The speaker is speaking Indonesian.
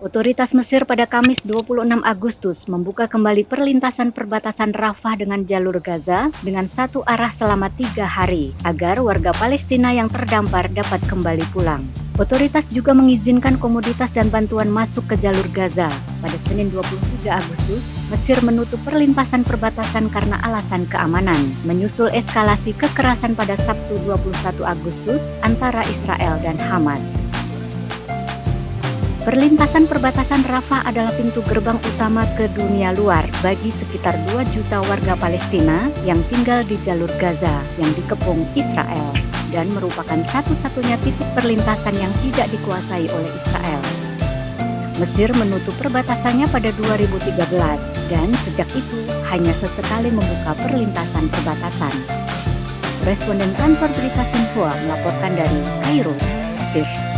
Otoritas Mesir pada Kamis 26 Agustus membuka kembali perlintasan perbatasan Rafah dengan jalur Gaza dengan satu arah selama 3 hari, agar warga Palestina yang terdampar dapat kembali pulang. Otoritas juga mengizinkan komoditas dan bantuan masuk ke jalur Gaza. Pada Senin 23 Agustus, Mesir menutup perlintasan perbatasan karena alasan keamanan, menyusul eskalasi kekerasan pada Sabtu 21 Agustus antara Israel dan Hamas. Perlintasan perbatasan Rafah adalah pintu gerbang utama ke dunia luar bagi sekitar 2 juta warga Palestina yang tinggal di jalur Gaza yang dikepung Israel dan merupakan satu-satunya titik perlintasan yang tidak dikuasai oleh Israel. Mesir menutup perbatasannya pada 2013 dan sejak itu hanya sesekali membuka perlintasan perbatasan. Responden kantor berita Xinhua melaporkan dari Kairo, Mesir.